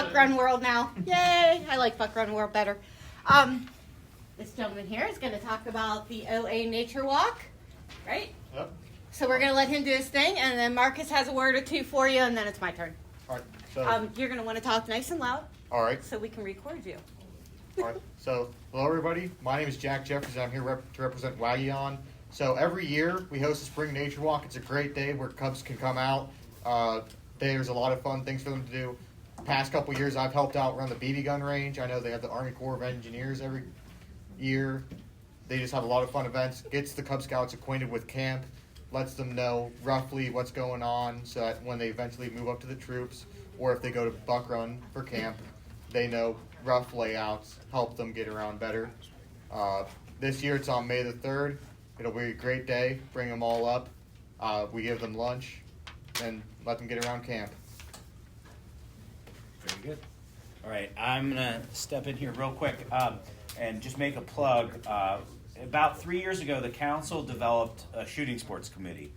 Buck Run World now. Yay! I like Buck Run World better. This gentleman here is going to talk about the OA Nature Walk, right? Yep. So we're going to let him do his thing, and then Marcus has a word or two for you, and then it's my turn. All right. So, You're going to want to talk nice and loud. all right. So we can record you. All right. So, hello everybody. My name is Jack Jeffries. I'm here to represent Waggion. So every year we host a spring nature walk. It's a great day where Cubs can come out. There's a lot of fun things for them to do. Past couple years I've helped out run the BB gun range. I know they have the Army Corps of Engineers every year. They just have a lot of fun events. Gets the Cub Scouts acquainted with camp. Lets them know roughly what's going on so that when they eventually move up to the troops or if they go to Buck Run for camp, they know rough layouts, help them get around better. This year it's on May the 3rd. It'll be a great day. Bring them all up. We give them lunch and let them get around camp. Very good. All right, I'm going to step in here real quick and just make a plug. About 3 years ago, the council developed a shooting sports committee.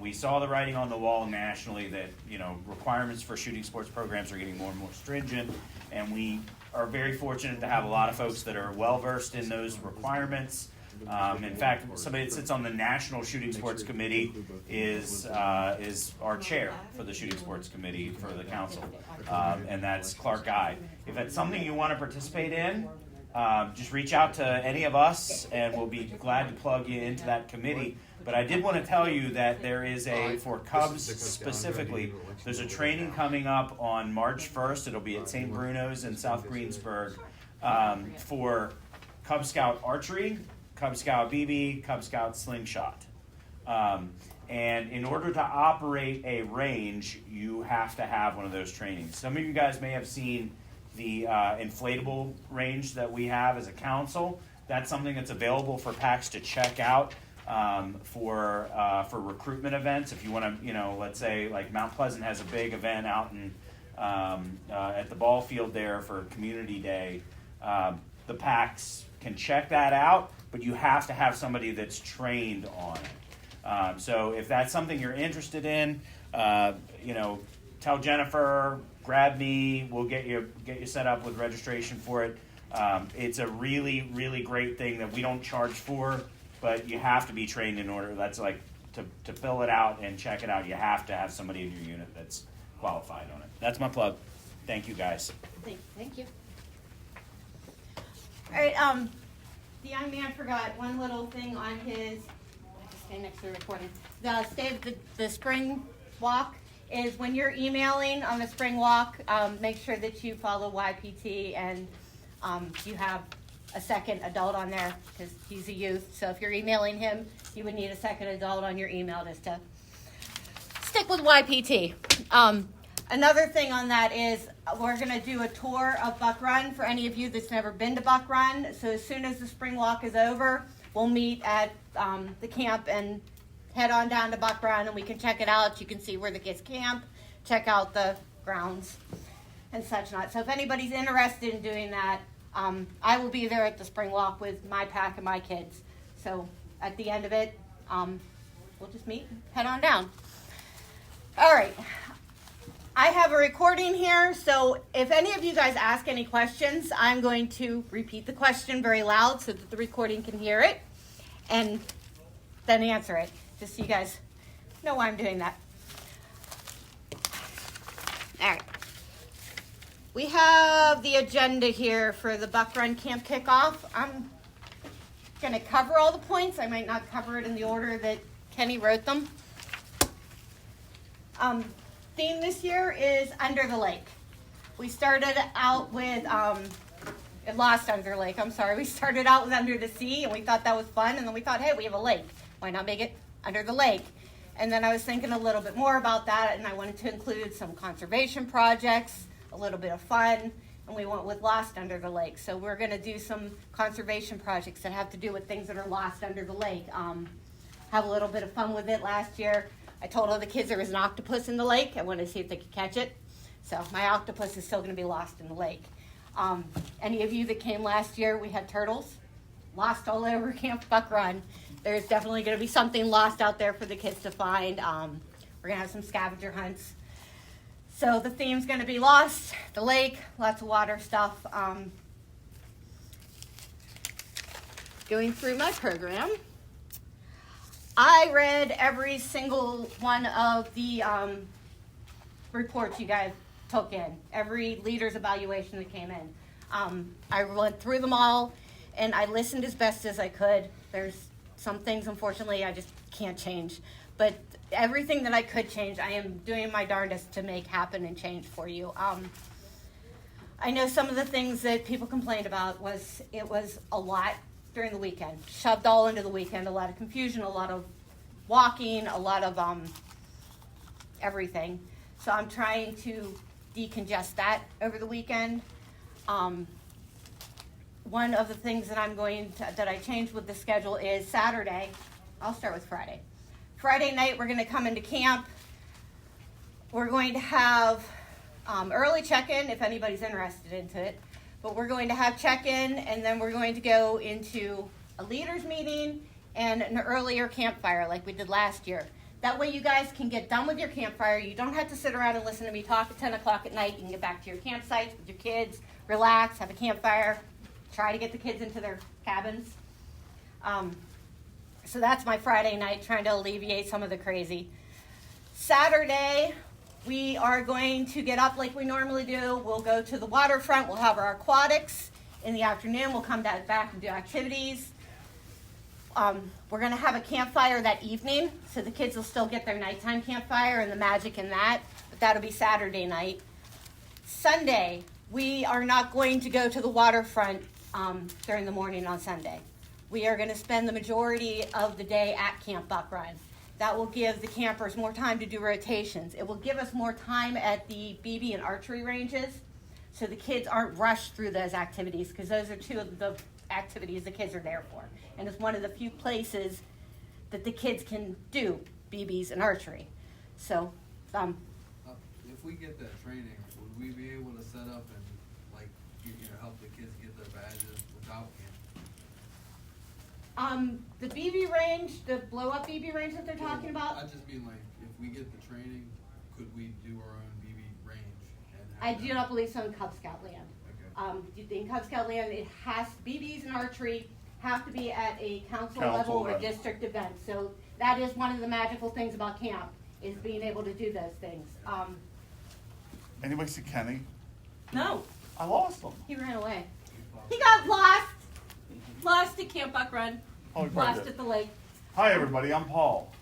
We saw the writing on the wall nationally that, requirements for shooting sports programs are getting more and more stringent, and we are very fortunate to have a lot of folks that are well-versed in those requirements. In fact, somebody that sits on the National Shooting Sports Committee is our chair for the Shooting Sports Committee for the council, and that's Clark Guy. If it's something you want to participate in, just reach out to any of us, and we'll be glad to plug you into that committee. But I did want to tell you that there is for Cubs specifically, there's a training coming up on March 1st. It'll be at St. Bruno's in South Greensburg for Cub Scout archery, Cub Scout BB, Cub Scout slingshot. And in order to operate a range, you have to have one of those trainings. Some of you guys may have seen the inflatable range that we have as a council. That's something that's available for PACs to check out for recruitment events. If you want to, let's say like Mount Pleasant has a big event out in at the ball field there for Community Day. The PACs can check that out, but you have to have somebody that's trained on it. So if that's something you're interested in, tell Jennifer, grab me, we'll get you set up with registration for it. It's a really, really great thing that we don't charge for, but you have to be trained in order. That's like to fill it out and check it out, you have to have somebody in your unit that's qualified on it. That's my plug. Thank you, guys. Thank you. All right, the young man forgot one little thing on his, stay next to the recording. The spring walk is when you're emailing on the spring walk, make sure that you follow YPT and you have a second adult on there because he's a youth. So if you're emailing him, you would need a second adult on your email just to stick with YPT. Another thing on that is we're going to do a tour of Buck Run for any of you that's never been to Buck Run. So as soon as the spring walk is over, we'll meet at the camp and head on down to Buck Run, and we can check it out. You can see where the kids camp, check out the grounds and such not. So if anybody's interested in doing that, I will be there at the spring walk with my pack and my kids. So at the end of it, we'll just meet and head on down. All right. I have a recording here, so if any of you guys ask any questions, I'm going to repeat the question very loud so that the recording can hear it, and then answer it, just so you guys know why I'm doing that. All right. We have the agenda here for the Buck Run Camp Kickoff. I'm going to cover all the points. I might not cover it in the order that Kenny wrote them. Theme this year is Under the Lake. We started out with Lost Under the Lake. I'm sorry. We started out with Under the Sea, and we thought that was fun. And then we thought, hey, we have a lake. Why not make it Under the Lake? And then I was thinking a little bit more about that, and I wanted to include some conservation projects, a little bit of fun, and we went with Lost Under the Lake. So we're going to do some conservation projects that have to do with things that are lost under the lake. Have a little bit of fun with it. Last year, I told all the kids there was an octopus in the lake. I wanted to see if they could catch it. So my octopus is still going to be lost in the lake. Any of you that came last year, we had turtles lost all over Camp Buck Run. There's definitely going to be something lost out there for the kids to find. We're going to have some scavenger hunts. So the theme's going to be lost, the lake, lots of water stuff. Going through my program, I read every single one of the reports you guys took in, every leader's evaluation that came in. I went through them all, and I listened as best as I could. There's some things, unfortunately, I just can't change. But everything that I could change, I am doing my darndest to make happen and change for you. I know some of the things that people complained about was it was a lot during the weekend, shoved all into the weekend, a lot of confusion, a lot of walking, a lot of everything. So I'm trying to decongest that over the weekend. One of the things that that I changed with the schedule is Saturday. I'll start with Friday. Friday night, we're going to come into camp. We're going to have early check-in if anybody's interested into it. But we're going to have check-in, and then we're going to go into a leaders meeting and an earlier campfire like we did last year. That way you guys can get done with your campfire. You don't have to sit around and listen to me talk at 10 o'clock at night. You can get back to your campsites with your kids, relax, have a campfire, try to get the kids into their cabins. So that's my Friday night, trying to alleviate some of the crazy. Saturday, we are going to get up like we normally do. We'll go to the waterfront. We'll have our aquatics. In the afternoon, we'll come back and do activities. We're going to have a campfire that evening, so the kids will still get their nighttime campfire and the magic in that, but that'll be Saturday night. Sunday, we are not going to go to the waterfront during the morning on Sunday. We are going to spend the majority of the day at Camp Buck Run. That will give the campers more time to do rotations. It will give us more time at the BB and archery ranges, so the kids aren't rushed through those activities, because those are two of the activities the kids are there for. And it's one of the few places that the kids can do BBs and archery. So, if we get that training, would we be able to set up and help the kids get their badges without camp? The BB range, the blow up BB range that they're talking about. I just mean if we get the training, could we do our own BB range? I do not believe so in Cub Scout land. Okay. In Cub Scout land, it has BBs and archery have to be at a council level or district event. So that is one of the magical things about camp, is being able to do those things. Anybody see Kenny? No, I lost him. he ran away. He got lost at Camp Buck Run, Oh, he probably lost did. at the lake. Hi, everybody. I'm Paul.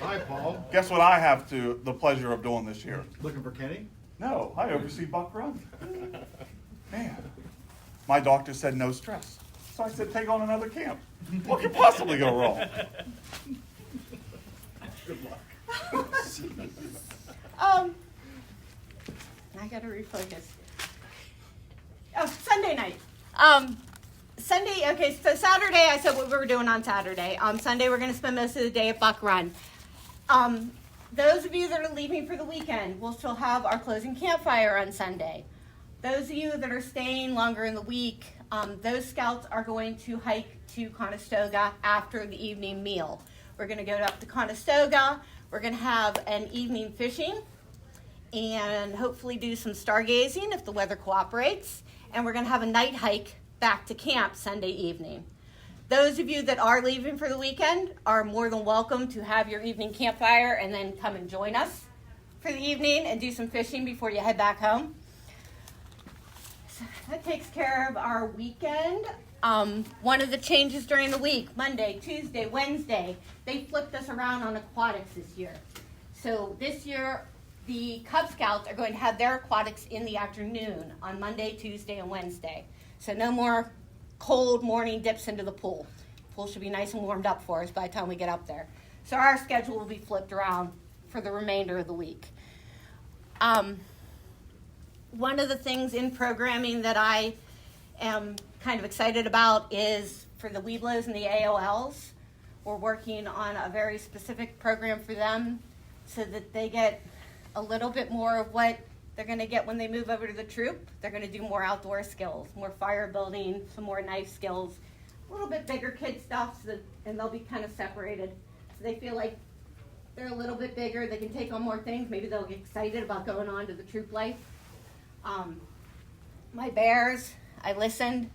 Hi, Paul. Guess what I have the pleasure of doing this year? Looking for Kenny? No, I oversee Buck Run. Man, my doctor said no stress. So I said, take on another camp. What could possibly go wrong? Good luck. I gotta refocus. Oh, Sunday night. Okay, so Saturday, I said what we were doing on Saturday. Sunday, we're gonna spend most of the day at Buck Run. Those of you that are leaving for the weekend, we'll still have our closing campfire on Sunday. Those of you that are staying longer in the week, those scouts are going to hike to Conestoga after the evening meal. We're going to go up to Conestoga. We're going to have an evening fishing and hopefully do some stargazing if the weather cooperates. And we're going to have a night hike back to camp Sunday evening. Those of you that are leaving for the weekend are more than welcome to have your evening campfire and then come and join us for the evening and do some fishing before you head back home. That takes care of our weekend. One of the changes during the week, Monday, Tuesday, Wednesday, they flipped us around on aquatics this year. So this year, the Cub Scouts are going to have their aquatics in the afternoon on Monday, Tuesday, and Wednesday. So no more cold morning dips into the pool. The pool should be nice and warmed up for us by the time we get up there. So our schedule will be flipped around for the remainder of the week. One of the things in programming that I am kind of excited about is for the Weeblos and the AOLs. We're working on a very specific program for them so that they get a little bit more of what they're going to get when they move over to the troop. They're going to do more outdoor skills, more fire building, some more knife skills, a little bit bigger kid stuff, and they'll be kind of separated. So they feel like They're a little bit bigger. They can take on more things. Maybe they'll get excited about going on to the troop life. My bears, I listened.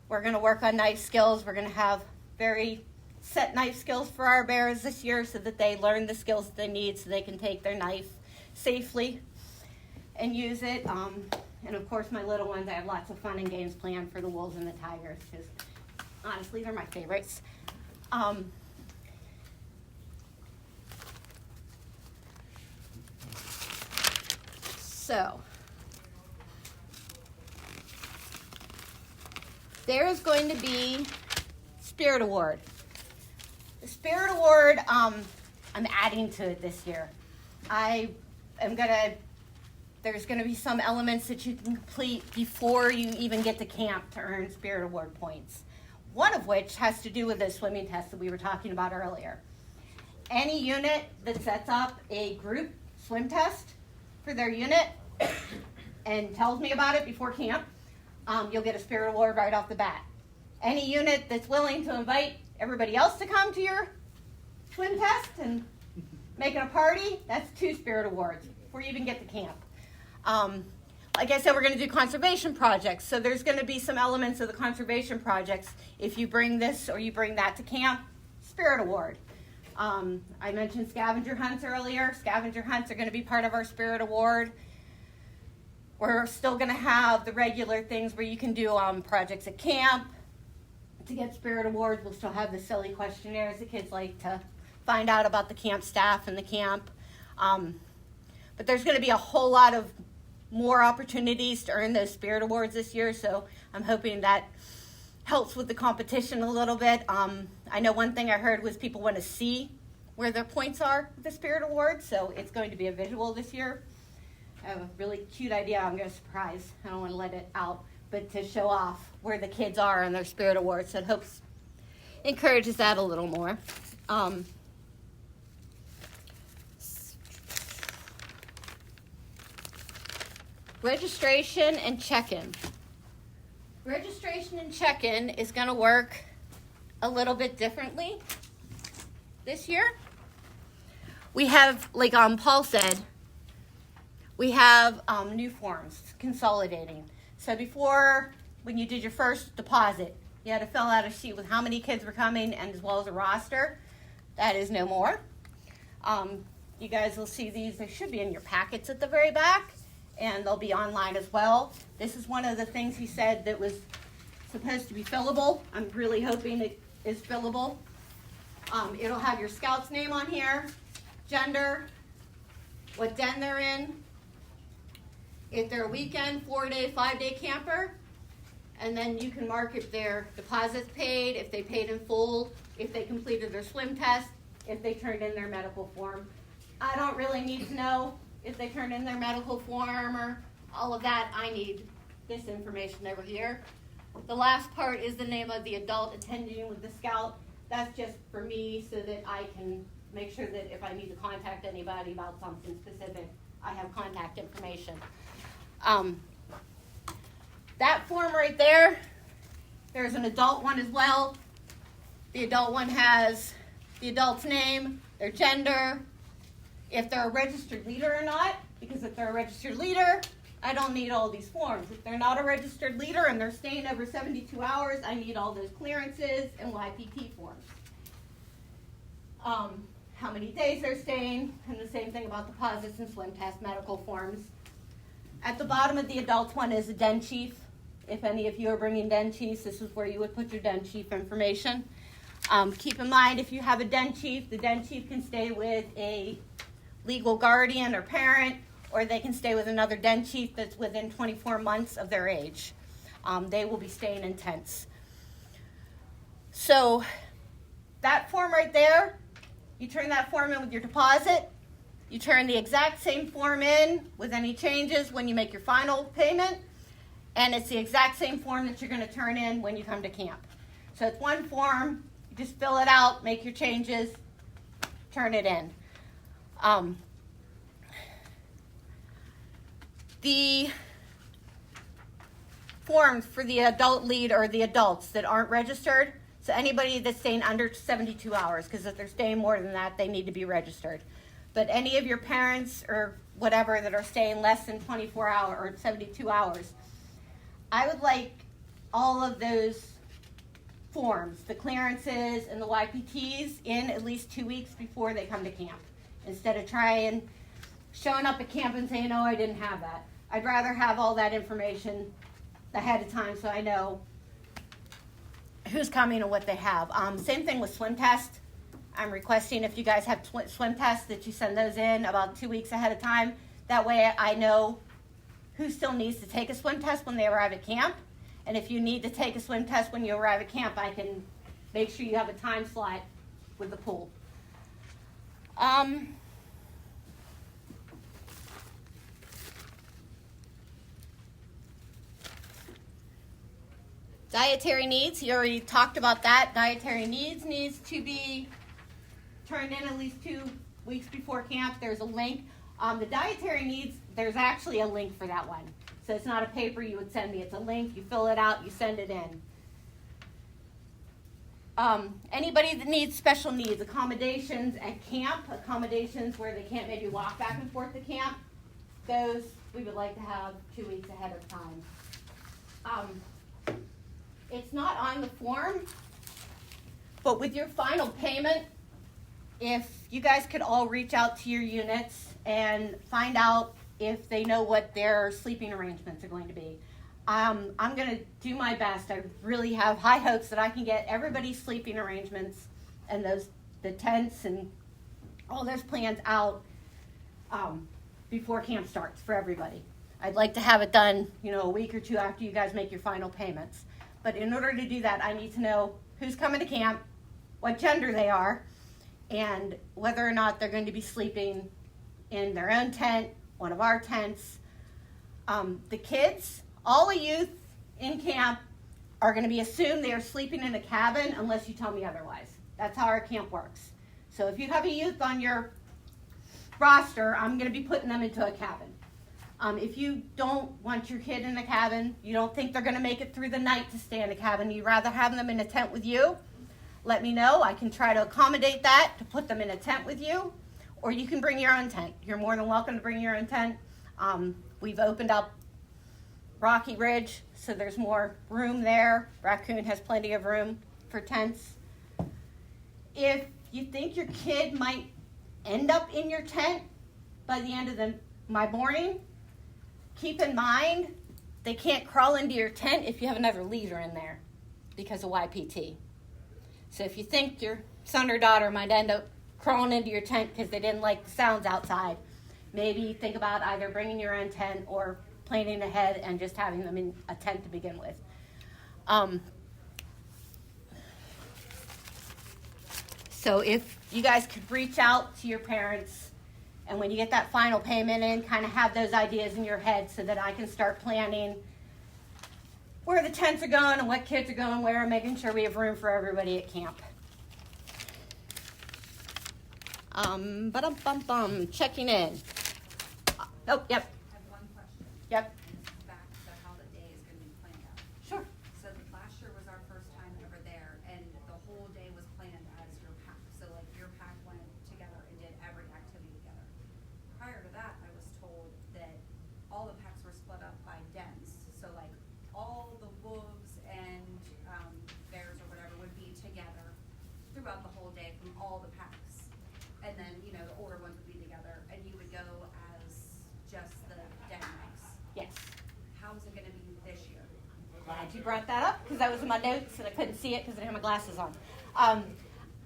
We're going to work on knife skills. We're going to have very set knife skills for our bears this year so that they learn the skills that they need so they can take their knife safely and use it. And of course, my little ones, I have lots of fun and games planned for the wolves and the tigers because honestly, they're my favorites. So, there is going to be Spirit Award. The Spirit Award, I'm adding to it this year. There's gonna be some elements that you can complete before you even get to camp to earn Spirit Award points. One of which has to do with the swimming test that we were talking about earlier. Any unit that sets up a group swim test for their unit and tells me about it before camp, you'll get a Spirit Award right off the bat. Any unit that's willing to invite everybody else to come to your swim test and make it a party, that's 2 Spirit Awards before you even get to camp. Like I said, we're going to do conservation projects, so there's going to be some elements of the conservation projects. If you bring this or you bring that to camp, Spirit Award. I mentioned scavenger hunts earlier. Scavenger hunts are going to be part of our Spirit Award. We're still going to have the regular things where you can do projects at camp. To get Spirit Awards, we'll still have the silly questionnaires the kids like to find out about the camp staff and the camp. But there's going to be a whole lot of more opportunities to earn those Spirit Awards this year, so I'm hoping that helps with the competition a little bit. I know one thing I heard was people want to see where their points are with the Spirit Awards, so it's going to be a visual this year. I have a really cute idea I'm going to surprise. I don't want to let it out, but to show off where the kids are on their Spirit Awards, so it hopes encourages that a little more. Registration and check-in. Registration and check-in is going to work a little bit differently this year. We have, like Paul said, we have new forms consolidating. So before, when you did your first deposit, you had to fill out a sheet with how many kids were coming and as well as a roster. That is no more. You guys will see these. They should be in your packets at the very back, and they'll be online as well. This is one of the things he said that was supposed to be fillable. I'm really hoping it is fillable. It'll have your scout's name on here, gender, what den they're in, if they're a weekend, 4-day, 5-day camper, and then you can mark if their deposits paid, if they paid in full, if they completed their swim test, if they turned in their medical form. I don't really need to know if they turned in their medical form or all of that. I need this information over here. The last part is the name of the adult attending with the scout. That's just for me so that I can make sure that if I need to contact anybody about something specific, I have contact information. That form right there, there's an adult one as well. The adult one has the adult's name, their gender, if they're a registered leader or not, because if they're a registered leader, I don't need all these forms. If they're not a registered leader and they're staying over 72 hours, I need all those clearances and YPT forms. How many days they're staying, and the same thing about deposits and swim test medical forms. At the bottom of the adults one is a den chief. If any of you are bringing den chiefs, this is where you would put your den chief information. Keep in mind, if you have a den chief, the den chief can stay with a legal guardian or parent, or they can stay with another den chief that's within 24 months of their age. They will be staying in tents. So that form right there, you turn that form in with your deposit. You turn the exact same form in with any changes when you make your final payment. And it's the exact same form that you're going to turn in when you come to camp. So it's one form. You just fill it out, make your changes, turn it in. The forms for the adult lead or the adults that aren't registered, so anybody that's staying under 72 hours, because if they're staying more than that, they need to be registered. But any of your parents or whatever that are staying less than 24 hours or 72 hours, I would like all of those forms, the clearances and the YPTs, in at least 2 weeks before they come to camp, instead of showing up at camp and saying, oh, I didn't have that. I'd rather have all that information ahead of time so I know who's coming and what they have. Same thing with swim tests. I'm requesting if you guys have swim tests that you send those in about 2 weeks ahead of time. That way I know who still needs to take a swim test when they arrive at camp. And if you need to take a swim test when you arrive at camp, I can make sure you have a time slot with the pool. Dietary needs, you already talked about that. Dietary needs to be turned in at least 2 weeks before camp. There's a link. The dietary needs, there's actually a link for that one. So it's not a paper you would send me. It's a link. You fill it out. You send it in. Anybody that needs special needs, accommodations at camp, accommodations where they can't maybe walk back and forth to camp, those we would like to have 2 weeks ahead of time. It's not on the form, but with your final payment, if you guys could all reach out to your units and find out if they know what their sleeping arrangements are going to be. I'm going to do my best. I really have high hopes that I can get everybody's sleeping arrangements and the tents and all those plans out before camp starts for everybody. I'd like to have it done, a week or two after you guys make your final payments. But in order to do that, I need to know who's coming to camp, what gender they are, and whether or not they're going to be sleeping in their own tent, one of our tents. The kids, all the youth in camp are going to be assumed they are sleeping in a cabin unless you tell me otherwise. That's how our camp works. So if you have a youth on your roster, I'm going to be putting them into a cabin. If you don't want your kid in a cabin, you don't think they're going to make it through the night to stay in a cabin, you'd rather have them in a tent with you, let me know. I can try to accommodate that, to put them in a tent with you, or you can bring your own tent. You're more than welcome to bring your own tent. We've opened up Rocky Ridge, so there's more room there. Raccoon has plenty of room for tents. If you think your kid might end up in your tent by the end of my morning, keep in mind they can't crawl into your tent if you have another leader in there because of YPT. So if you think your son or daughter might end up crawling into your tent because they didn't like the sounds outside, maybe think about either bringing your own tent or planning ahead and just having them in a tent to begin with. So if you guys could reach out to your parents, and when you get that final payment in, kind of have those ideas in your head so that I can start planning where the tents are going and what kids are going where, and making sure we have room for everybody at camp. Checking in. Oh, yep. I have one question. Yep. Back to how the day is going to be planned out. Sure. So last year was our first time ever there, and the whole day was planned as your pack. So your pack went together and did every activity together. Prior to that, I was told that all the packs were split up by dens. So all the wolves and bears or whatever would be together throughout the whole day from all the packs. And then, the older ones would be together, and you would go as just the den mice. Yes. How is it going to be this year? Glad you brought that up because that was in my notes and I couldn't see it because I didn't have my glasses on.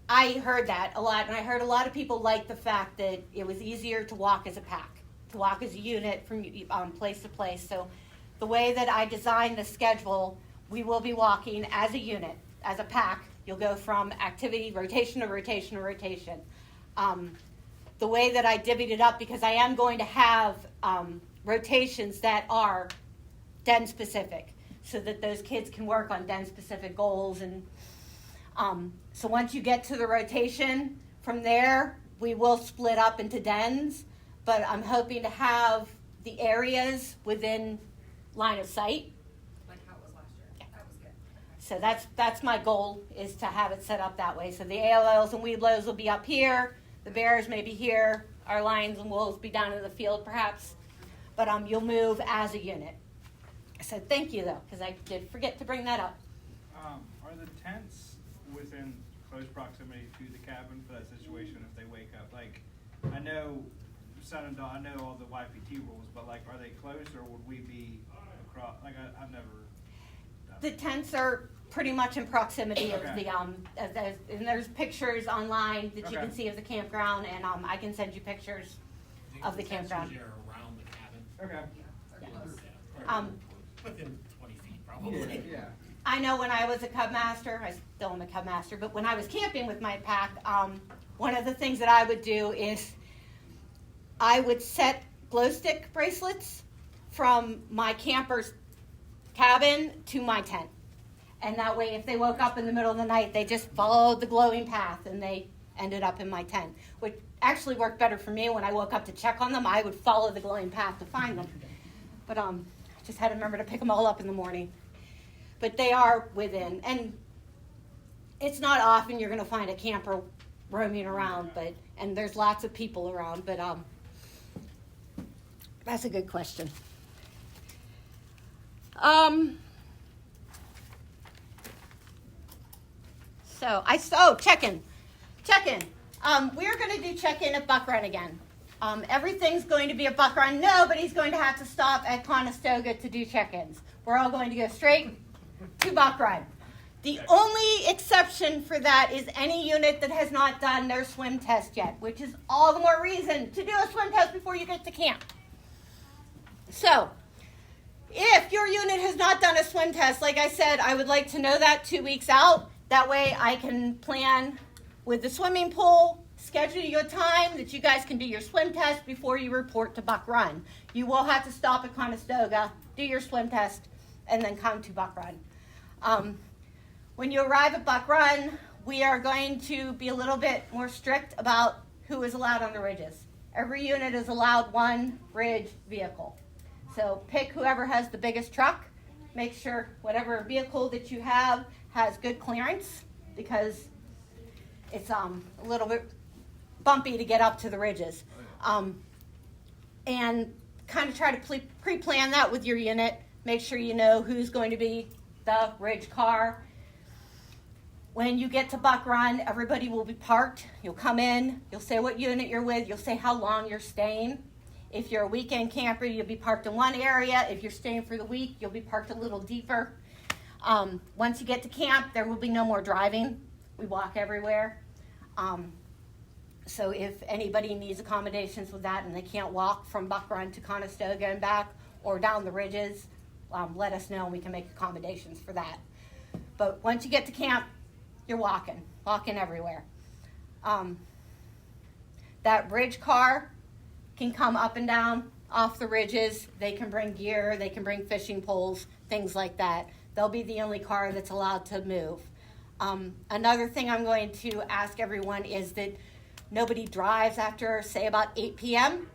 I heard that a lot, and I heard a lot of people like the fact that it was easier to walk as a pack, to walk as a unit from place to place. So the way that I designed the schedule, we will be walking as a unit, as a pack. You'll go from activity, rotation to rotation to rotation. The way that I divvied it up, because I am going to have rotations that are den specific, so that those kids can work on den specific goals. And so once you get to the rotation, from there we will split up into dens, but I'm hoping to have the areas within line of sight. Like how it was last year? Yeah. That was good. So that's my goal, is to have it set up that way. So the ALLs and Weeblos will be up here, the bears may be here, our lions and wolves be down in the field perhaps, but you'll move as a unit. So thank you though, because I did forget to bring that up. Are the tents within close proximity to the cabin for that situation if they wake up? Like, I know son and daughter, I know all the YPT rules, but like, are they closed or would we be across? Like, I've never done The it. tents are pretty much in proximity of Okay. and there's pictures online that you Okay. can see of the campground, and I can send you pictures of the campground. Usually are around the cabin. Okay. Within 20 feet, probably. Yeah. I know when I was a Cub Master, I still am a Cub Master, but when I was camping with my pack, one of the things that I would do is I would set glow stick bracelets from my camper's cabin to my tent. And that way, if they woke up in the middle of the night, they just followed the glowing path and they ended up in my tent, which actually worked better for me. When I woke up to check on them, I would follow the glowing path to find them. But I just had to remember to pick them all up in the morning. But they are within, and it's not often you're going to find a camper roaming around, and there's lots of people around, but that's a good question. Check-in. We're going to do check-in at Buck Run again. Everything's going to be a Buck Run. Nobody's going to have to stop at Conestoga to do check-ins. We're all going to go straight to Buck Run. The only exception for that is any unit that has not done their swim test yet, which is all the more reason to do a swim test before you get to camp. So, if your unit has not done a swim test, like I said, I would like to know that 2 weeks out. That way I can plan with the swimming pool, schedule you a time that you guys can do your swim test before you report to Buck Run. You will have to stop at Conestoga, do your swim test, and then come to Buck Run. When you arrive at Buck Run, we are going to be a little bit more strict about who is allowed on the ridges. Every unit is allowed one ridge vehicle. So pick whoever has the biggest truck. Make sure whatever vehicle that you have has good clearance, because it's a little bit bumpy to get up to the ridges. And kind of try to pre-plan that with your unit. Make sure you know who's going to be the ridge car. When you get to Buck Run, everybody will be parked. You'll come in, you'll say what unit you're with, you'll say how long you're staying. If you're a weekend camper, you'll be parked in one area. If you're staying for the week, you'll be parked a little deeper. Once you get to camp, there will be no more driving. We walk everywhere. So if anybody needs accommodations with that and they can't walk from Buck Run to Conestoga and back or down the ridges, let us know and we can make accommodations for that. But once you get to camp, you're walking everywhere. That ridge car can come up and down off the ridges. They can bring gear, they can bring fishing poles, things like that. They'll be the only car that's allowed to move. Another thing I'm going to ask everyone is that nobody drives after, say, about 8 p.m.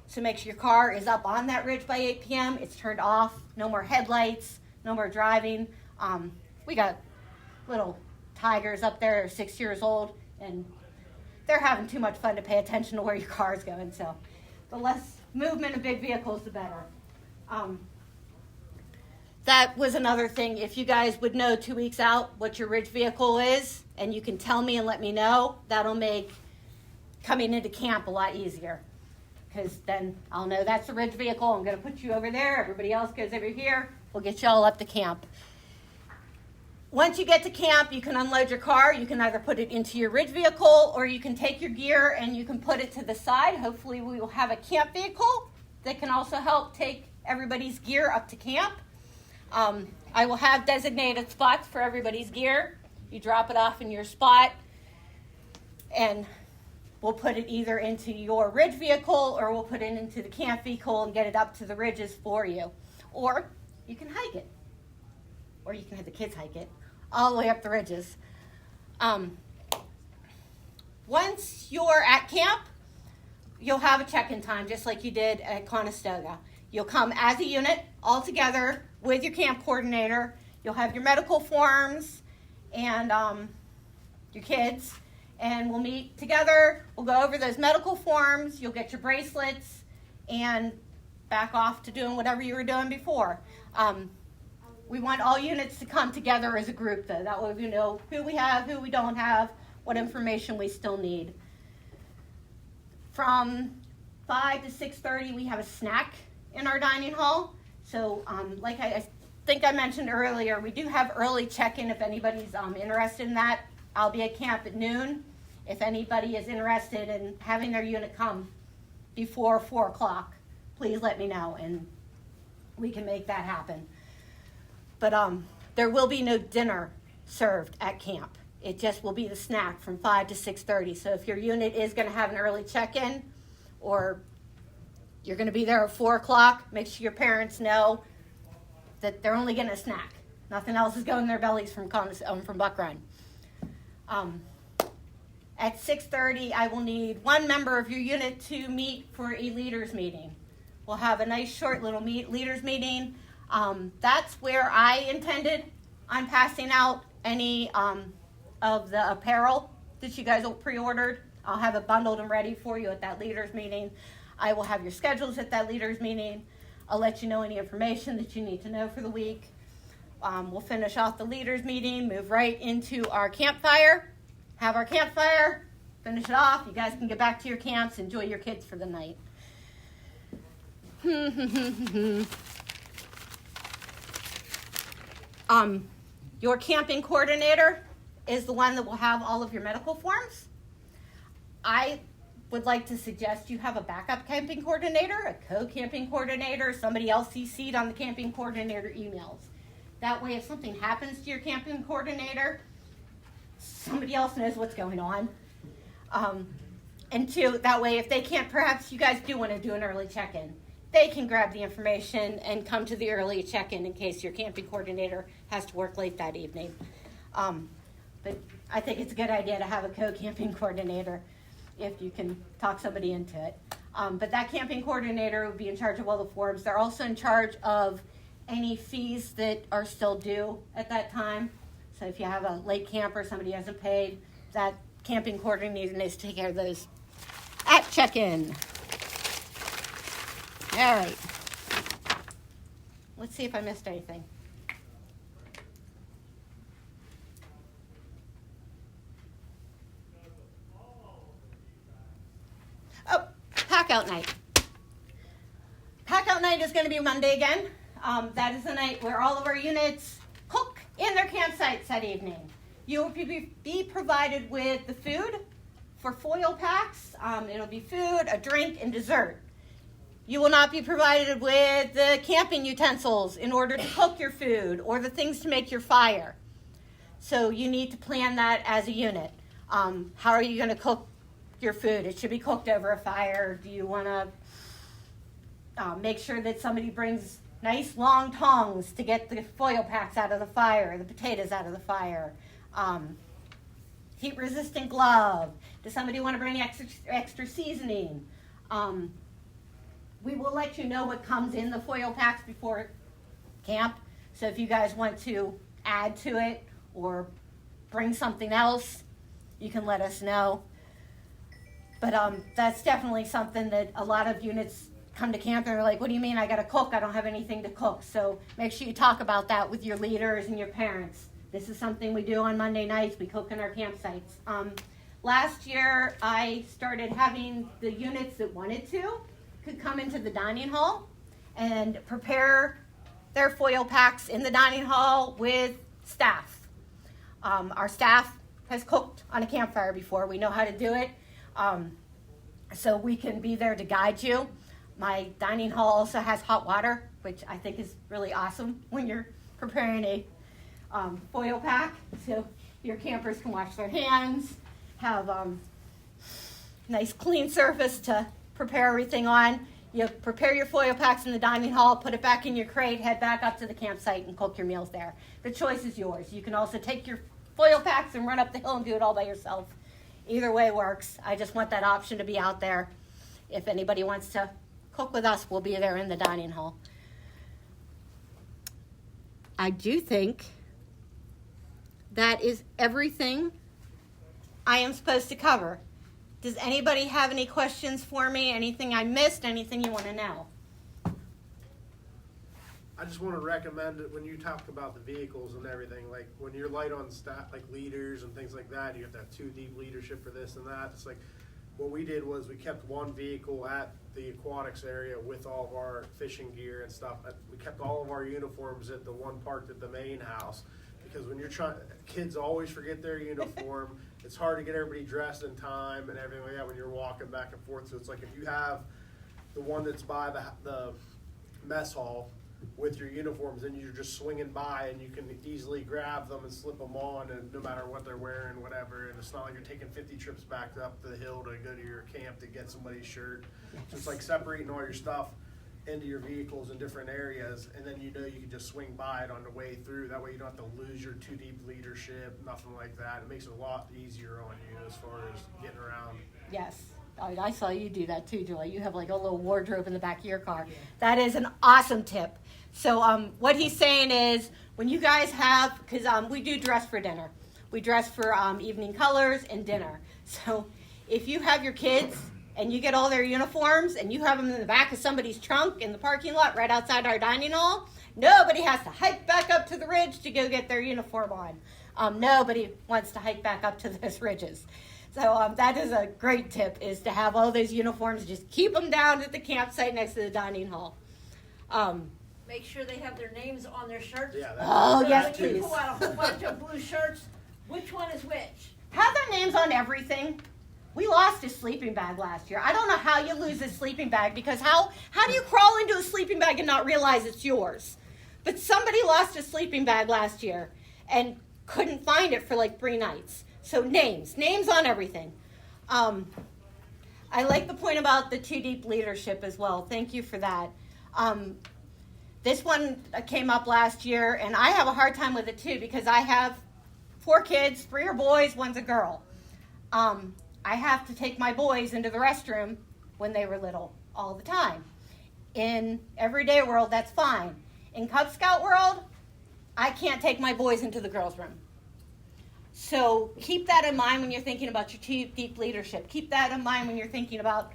So make sure your car is up on that ridge by 8 p.m. It's turned off. No more headlights, no more driving. We got little tigers up there, they're 6 years old, and they're having too much fun to pay attention to where your car is going. So the less movement of big vehicles, the better. That was another thing. If you guys would know 2 weeks out what your ridge vehicle is, and you can tell me and let me know, that'll make coming into camp a lot easier. Because then I'll know that's the ridge vehicle. I'm going to put you over there. Everybody else goes over here. We'll get you all up to camp. Once you get to camp, you can unload your car. You can either put it into your ridge vehicle or you can take your gear and you can put it to the side. Hopefully we will have a camp vehicle that can also help take everybody's gear up to camp. I will have designated spots for everybody's gear. You drop it off in your spot and we'll put it either into your ridge vehicle or we'll put it into the camp vehicle and get it up to the ridges for you. Or you can hike it. Or you can have the kids hike it all the way up the ridges. Once you're at camp, you'll have a check-in time just like you did at Conestoga. You'll come as a unit all together with your camp coordinator. You'll have your medical forms and your kids, and we'll meet together. We'll go over those medical forms. You'll get your bracelets and back off to doing whatever you were doing before. We want all units to come together as a group, though. That way we know who we have, who we don't have, what information we still need. From 5 to 6:30, we have a snack in our dining hall. So like I think I mentioned earlier, we do have early check-in if anybody's interested in that. I'll be at camp at noon. If anybody is interested in having their unit come before 4 o'clock, please let me know, and we can make that happen. But there will be no dinner served at camp. It just will be the snack from 5 to 6:30. So if your unit is going to have an early check-in, or you're going to be there at 4 o'clock, make sure your parents know that they're only getting a snack. Nothing else is going in their bellies from Buck Run. At 6:30, I will need one member of your unit to meet for a leaders meeting. We'll have a nice short little leaders meeting. That's where I intended on passing out any of the apparel that you guys pre-ordered. I'll have it bundled and ready for you at that leaders meeting. I will have your schedules at that leaders meeting. I'll let you know any information that you need to know for the week. We'll finish off the leaders meeting, move right into our campfire, have our campfire, finish it off. You guys can get back to your camps, enjoy your kids for the night. Your camping coordinator is the one that will have all of your medical forms. I would like to suggest you have a backup camping coordinator, a co-camping coordinator, somebody else CC'd on the camping coordinator emails. That way, if something happens to your camping coordinator, somebody else knows what's going on. And two, that way, if they can't, perhaps you guys do want to do an early check-in. They can grab the information and come to the early check-in in case your camping coordinator has to work late that evening. But I think it's a good idea to have a co-camping coordinator if you can talk somebody into it. But that camping coordinator would be in charge of all the forms. They're also in charge of any fees that are still due at that time. So if you have a late camper, somebody hasn't paid, that camping coordinator needs to take care of those at check-in. All right. Let's see if I missed anything. Oh, pack-out night. Pack-out night is going to be Monday again. That is the night where all of our units cook in their campsites that evening. You will be provided with the food for foil packs. It'll be food, a drink, and dessert. You will not be provided with the camping utensils in order to cook your food or the things to make your fire. So you need to plan that as a unit. How are you going to cook your food? It should be cooked over a fire. Do you want to make sure that somebody brings nice long tongs to get the foil packs out of the fire, the potatoes out of the fire? Heat-resistant glove. Does somebody want to bring extra seasoning? We will let you know what comes in the foil packs before camp. So if you guys want to add to it or bring something else, you can let us know. But that's definitely something that a lot of units come to camp and they're like, what do you mean I got to cook? I don't have anything to cook. So make sure you talk about that with your leaders and your parents. This is something we do on Monday nights. We cook in our campsites. Last year, I started having the units that wanted to could come into the dining hall and prepare their foil packs in the dining hall with staff. Our staff has cooked on a campfire before. We know how to do it. So we can be there to guide you. My dining hall also has hot water, which I think is really awesome when you're preparing a foil pack. So your campers can wash their hands, have nice clean surface to prepare everything on. You prepare your foil packs in the dining hall, put it back in your crate, head back up to the campsite and cook your meals there. The choice is yours. You can also take your foil packs and run up the hill and do it all by yourself. Either way works. I just want that option to be out there. If anybody wants to cook with us, we'll be there in the dining hall. I do think that is everything I am supposed to cover. Does anybody have any questions for me? Anything I missed? Anything you want to know? I just want to recommend that when you talk about the vehicles and everything, like when you're light on staff, like leaders and things like that, you have to have 2 deep leadership for this and that. It's like what we did was we kept one vehicle at the aquatics area with all of our fishing gear and stuff. We kept all of our uniforms at the one parked at the main house, because when you're trying, kids always forget their uniform. It's hard to get everybody dressed in time and everything like that when you're walking back and forth. So it's like if you have the one that's by the mess hall with your uniforms, and you're just swinging by and you can easily grab them and slip them on, and no matter what they're wearing, whatever. And it's not like you're taking 50 trips back up the hill to go to your camp to get somebody's shirt. So it's like separating all your stuff into your vehicles in different areas, and then you can just swing by it on the way through. That way you don't have to lose your 2 deep leadership, nothing like that. It makes it a lot easier on you as far as getting around. Yes. I saw you do that too, Julie. You have like a little wardrobe in the back of your car. That is an awesome tip. So what he's saying is, when you guys have, because we do dress for dinner. We dress for evening colors and dinner. So if you have your kids and you get all their uniforms and you have them in the back of somebody's trunk in the parking lot right outside our dining hall, nobody has to hike back up to the ridge to go get their uniform on. Nobody wants to hike back up to those ridges. So that is a great tip, is to have all those uniforms, just keep them down at the campsite next to the dining hall. Make sure they have their names on their shirts. Yeah, Oh, So yes, when you please. pull out a whole bunch of blue shirts, which one is which? Have their names on everything. We lost a sleeping bag last year. I don't know how you lose a sleeping bag, because how do you crawl into a sleeping bag and not realize it's yours? But somebody lost a sleeping bag last year and couldn't find it for like 3 nights. So names on everything. I like the point about the 2 deep leadership as well. Thank you for that. This one came up last year, and I have a hard time with it too, because I have 4 kids, 3 are boys, 1's a girl. I have to take my boys into the restroom when they were little all the time. In everyday world, that's fine. In Cub Scout world, I can't take my boys into the girls' room. So keep that in mind when you're thinking about your 2 deep leadership. Keep that in mind when you're thinking about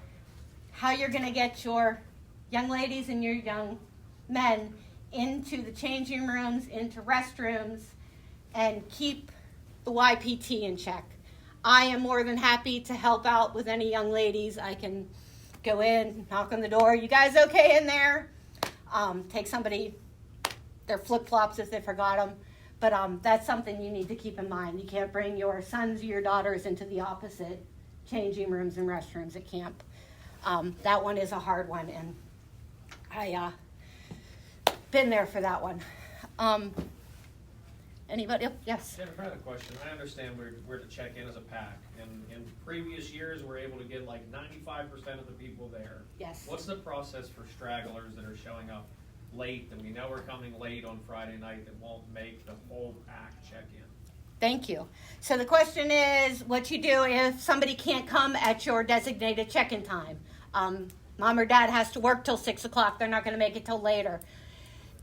how you're going to get your young ladies and your young men into the changing rooms, into restrooms, and keep the YPT in check. I am more than happy to help out with any young ladies. I can go in, knock on the door. You guys okay in there? Take somebody their flip-flops if they forgot them. But that's something you need to keep in mind. You can't bring your sons or your daughters into the opposite changing rooms and restrooms at camp. That one is a hard one, and I been there for that one. Anybody? Oh, yes. Jennifer, I have a question. I understand we're to check in as a pack, and in previous years we're able to get like 95% of the people there. Yes. What's the process for stragglers that are showing up late, and we know we're coming late on Friday night, that won't make the whole pack check in? Thank you. So the question is, what you do if somebody can't come at your designated check-in time. Mom or dad has to work till 6 o'clock. They're not going to make it till later.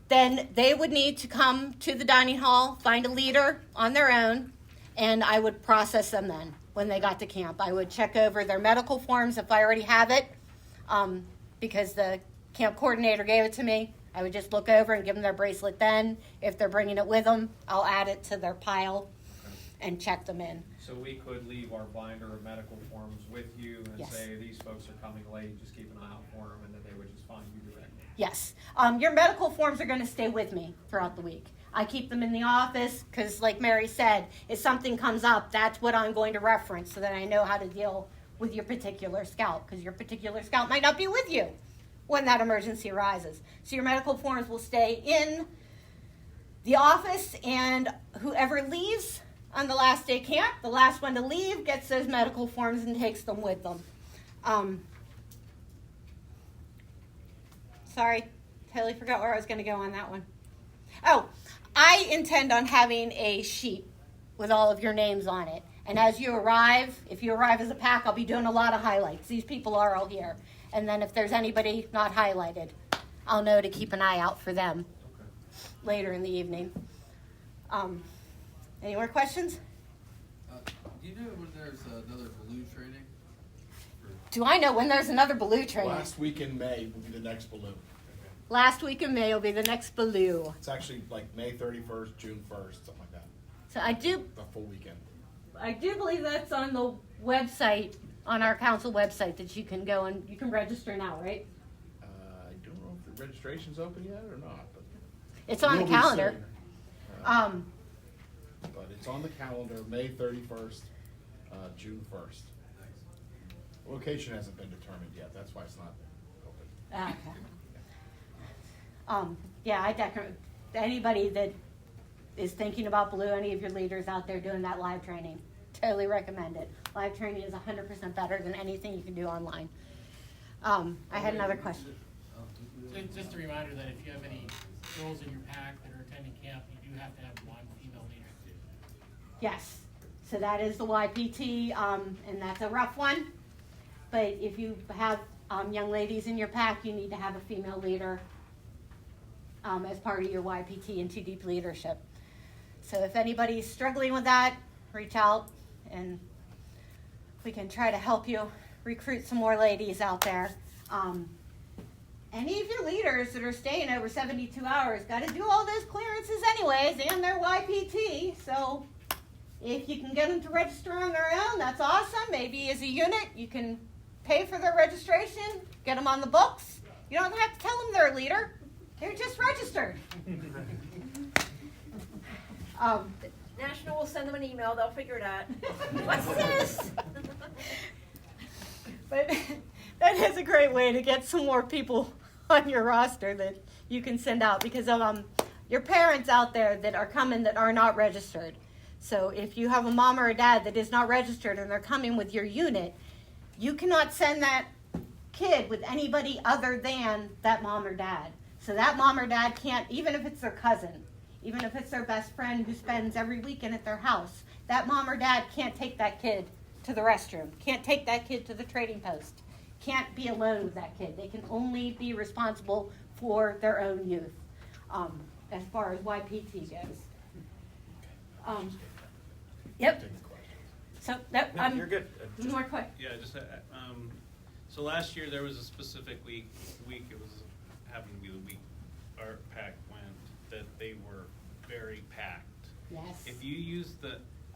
Then they would need to come to the dining hall, find a leader on their own, and I would process them then when they got to camp. I would check over their medical forms if I already have it, because the camp coordinator gave it to me. I would just look over and give them their bracelet then. If they're bringing it with them, I'll add it to their pile and check them in. So we could leave our binder of medical forms with you and Yes. say, these folks are coming late, just keep an eye out for them, and then they would just find you directly. Yes. Your medical forms are going to stay with me throughout the week. I keep them in the office because, like Mary said, if something comes up, that's what I'm going to reference so that I know how to deal with your particular scout, because your particular scout might not be with you when that emergency arises. So your medical forms will stay in the office, and whoever leaves on the last day camp, the last one to leave, gets those medical forms and takes them with them. Sorry, totally forgot where I was going to go on that one. Oh, I intend on having a sheet with all of your names on it. And as you arrive, if you arrive as a pack, I'll be doing a lot of highlights. These people are all here. And then if there's anybody not highlighted, I'll know to keep an eye out for them later in the evening. Any more questions? Do you know when there's another blue training? Do I know when there's another Baloo training? Last week in May will be the next balloon. Last week in May will be the next Baloo. It's actually like May 31st, June 1st, something like that. So I do The full weekend. believe that's on the website, on our council website, that you can go and you can register now, right? I don't know if the registration's open yet or not, but It's on the will be calendar. soon. But it's on the calendar, May 31st, June 1st. Location hasn't been determined yet, that's why it's not open. Okay. Yeah, I definitely, anybody that is thinking about Baloo, any of your leaders out there doing that live training, totally recommend it. Live training is 100% better than anything you can do online. I had another question. Just a reminder that if you have any girls in your pack that are attending camp, you do have to have one female leader. Yes, so that is the YPT, and that's a rough one. But if you have young ladies in your pack, you need to have a female leader as part of your YPT and 2 Deep leadership. So if anybody's struggling with that, reach out and we can try to help you recruit some more ladies out there. Any of your leaders that are staying over 72 hours got to do all those clearances anyways and their YPT. So if you can get them to register on their own, that's awesome. Maybe as a unit, you can pay for their registration, get them on the books. You don't have to tell them they're a leader. They're just registered. National will send them an email, they'll figure it out. What's this? But that is a great way to get some more people on your roster that you can send out, because of your parents out there that are coming that are not registered. So if you have a mom or a dad that is not registered and they're coming with your unit, you cannot send that kid with anybody other than that mom or dad. So that mom or dad can't, even if it's their cousin, even if it's their best friend who spends every weekend at their house, that mom or dad can't take that kid to the restroom, can't take that kid to the trading post, can't be alone with that kid. They can only be responsible for their own youth, as far as YPT goes. Yep. So that, You're good. one more question. Yeah, just, so last year there was a specific week, it was, happened to be the week our pack went, that they were very packed. Yes. If you use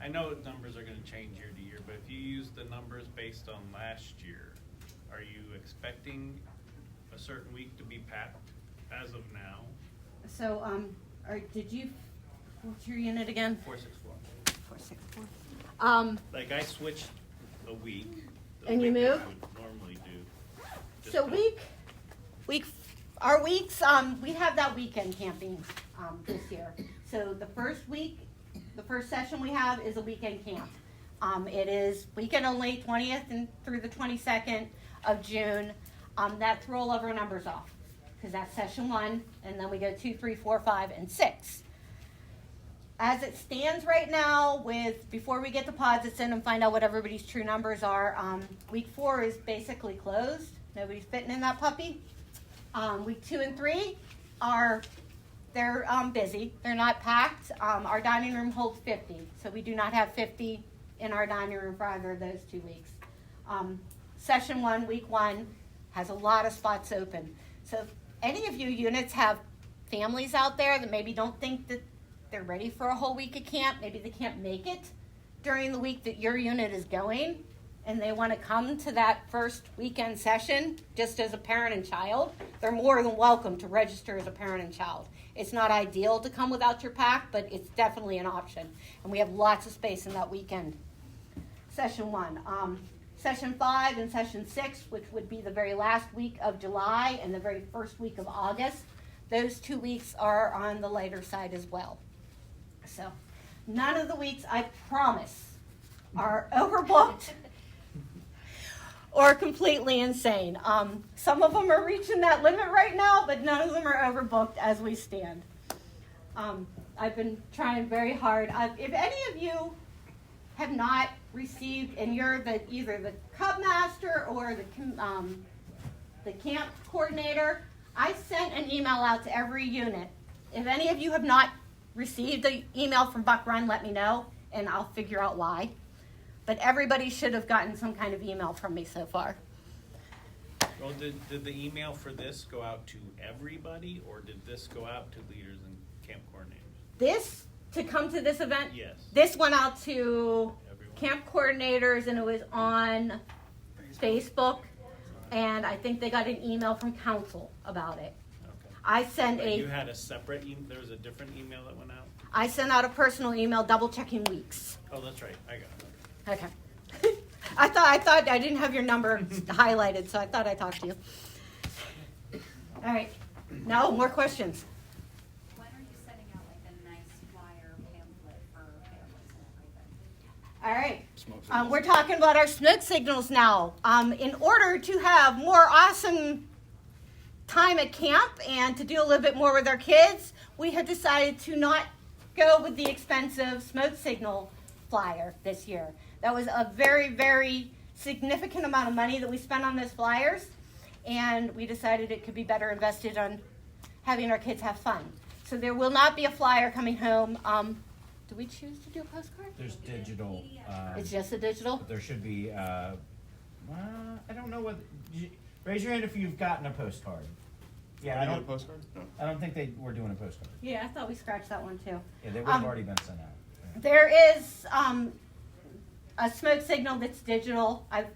I know numbers are gonna change year to year, but if you use the numbers based on last year, are you expecting a certain week to be packed as of now? So, what's your unit again? 464. 464. Like I switched a week. the And you week that move? I would normally do. Just So to- our weeks, we have that weekend camping, this year. So the first week, the first session we have is a weekend camp. It is weekend only, 20th and through the 22nd of June. That's roll over numbers off, because that's session 1, and then we go 2, 3, 4, 5, and 6. As it stands right now, before we get deposits in and find out what everybody's true numbers are, week 4 is basically closed. Nobody's fitting in that puppy. Week 2 and 3 they're busy. They're not packed. Our dining room holds 50, so we do not have 50 in our dining room for either of those 2 weeks. Session 1, week 1, has a lot of spots open. So if any of you units have families out there that maybe don't think that they're ready for a whole week of camp, maybe they can't make it during the week that your unit is going, and they want to come to that first weekend session just as a parent and child, they're more than welcome to register as a parent and child. It's not ideal to come without your pack, but it's definitely an option. And we have lots of space in that weekend. Session 1. Session 5 and Session 6, which would be the very last week of July and the very first week of August, those 2 weeks are on the lighter side as well. So none of the weeks, I promise, are overbooked or completely insane. Some of them are reaching that limit right now, but none of them are overbooked as we stand. I've been trying very hard. If any of you have not received, and you're either the Cub Master or the camp coordinator, I sent an email out to every unit. If any of you have not received the email from Buck Run, let me know, and I'll figure out why. but everybody should have gotten some kind of email from me so far. Well, did the email for this go out to everybody, or did this go out to leaders and camp coordinators? This, to come to this event, Yes. this went out to Everyone. camp coordinators, and it was on Facebook, and I think they got an email from council about it. Okay. I sent But a, you had a separate there was a different email that went out? I sent out a personal email double checking weeks. Oh, that's right. I got it. Okay. I thought I didn't have your number highlighted, so I thought I talked to you. All right. Now, more questions. When are you setting out like a nice flyer pamphlet for families and everything? All right. Smoke signals. We're talking about our smoke signals now. In order to have more awesome time at camp and to do a little bit more with our kids, we have decided to not go with the expensive smoke signal flyer this year. That was a very, very significant amount of money that we spent on those flyers, and we decided it could be better invested on having our kids have fun. So there will not be a flyer coming home. Do we choose to do a postcard? There's digital. It's just a digital? There should be. I don't know what. Raise your hand if you've gotten a postcard. Yeah, I Are you don't. doing a postcard? No. I don't think they were doing a postcard. Yeah, I thought we scratched that one too. Yeah, they would have already been sent out. There is a smoke signal that's digital. I've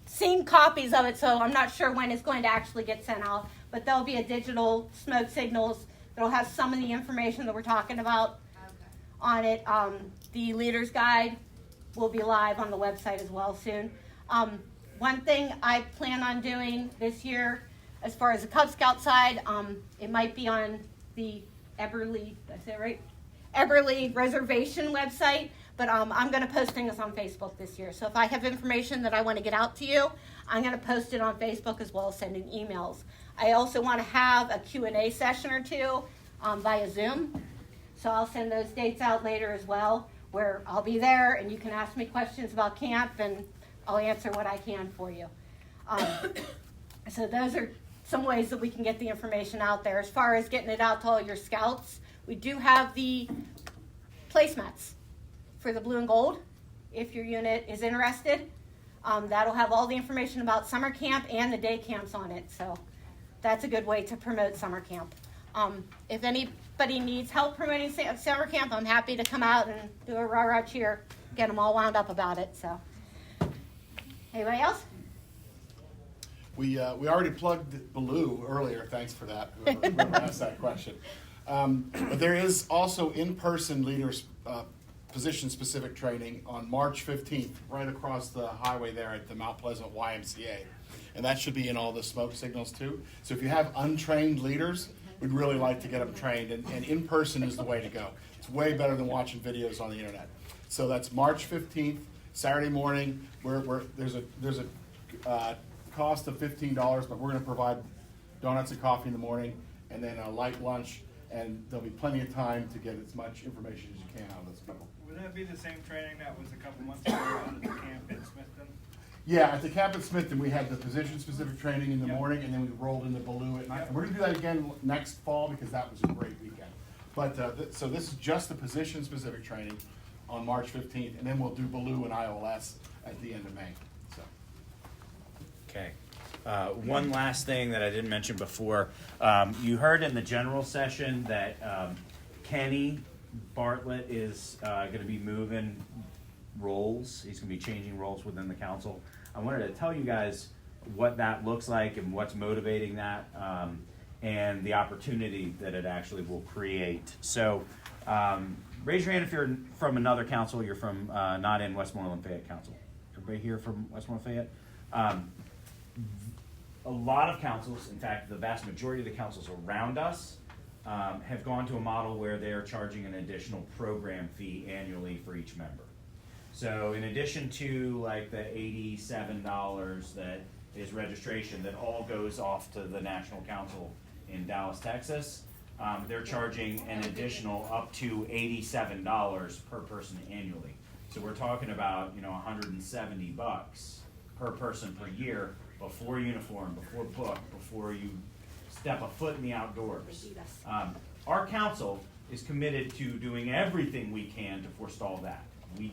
seen copies of it, so I'm not sure when it's going to actually get sent out. But there'll be a digital smoke signals that'll have some of the information that we're talking about on it. The leader's guide will be live on the website as well soon. One thing I plan on doing this year, as far as the Cub Scout side, it might be on the Eberly, did I say it right? Eberly reservation website, but I'm going to post things on Facebook this year. So if I have information that I want to get out to you, I'm going to post it on Facebook as well as sending emails. I also want to have a Q&A session or two via Zoom. So I'll send those dates out later as well, where I'll be there and you can ask me questions about camp and I'll answer what I can for you. So those are some ways that we can get the information out there. As far as getting it out to all your scouts, we do have the placemats for the blue and gold. If your unit is interested, that'll have all the information about summer camp and the day camps on it. So that's a good way to promote summer camp. If anybody needs help promoting summer camp, I'm happy to come out and do a rah-rah cheer, get them all wound up about it. So, anybody else? We already plugged Baloo earlier. Thanks for that. Whoever asked that question. But there is also in-person leaders position-specific training on March 15th, right across the highway there at the Mount Pleasant YMCA, and that should be in all the smoke signals too. So if you have untrained leaders, we'd really like to get them trained, and in-person is the way to go. It's way better than watching videos on the internet. So that's March 15th, Saturday morning. There's a cost of $15, but we're going to provide donuts and coffee in the morning, and then a light lunch, and there'll be plenty of time to get as much information as you can out of those people. Would that be the same training that was a couple months ago at the camp in Smithton? Yeah, at the camp at Smithton, we had the position-specific training in the morning, and then we rolled into Baloo at night. And we're going to do that again next fall because that was a great weekend. But so this is just the position-specific training on March 15th, and then we'll do Baloo and IOLS at the end of May. So. Okay. One last thing that I didn't mention before. You heard in the general session that Kenny Bartlett is going to be moving roles. He's going to be changing roles within the council. I wanted to tell you guys what that looks like and what's motivating that and the opportunity that it actually will create. So raise your hand if you're from another council. You're from not in Westmoreland Fayette Council. Everybody here from Westmoreland Fayette? A lot of councils, in fact, the vast majority of the councils around us have gone to a model where they're charging an additional program fee annually for each member. So in addition to like the $87 that is registration that all goes off to the National Council in Dallas, Texas, they're charging an additional up to $87 per person annually. So we're talking about, $170 per person per year before uniform, before book, before you step a foot in the outdoors. Our council is committed to doing everything we can to forestall that.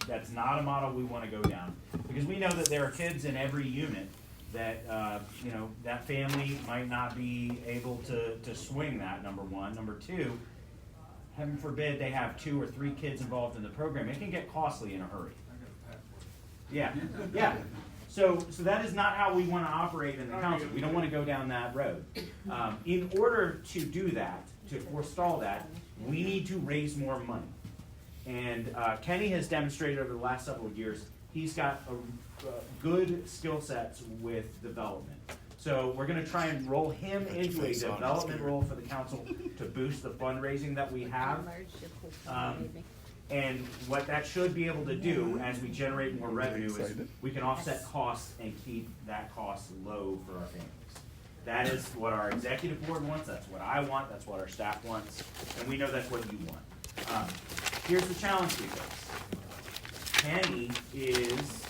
That's not a model we want to go down, because we know that there are kids in every unit that, that family might not be able to swing that, number one. Number two, heaven forbid they have 2 or 3 kids involved in the program. It can get costly in a hurry. Yeah, yeah. So that is not how we want to operate in the council. We don't want to go down that road. In order to do that, to forestall that, we need to raise more money. And Kenny has demonstrated over the last several years, he's got good skill sets with development. So we're going to try and roll him into a development role for the council to boost the fundraising that we have. And what that should be able to do as we generate more revenue is we can offset costs and keep that cost low for our families. That is what our executive board wants, that's what I want, that's what our staff wants, and we know that's what you want. Here's the challenge we face. Kenny is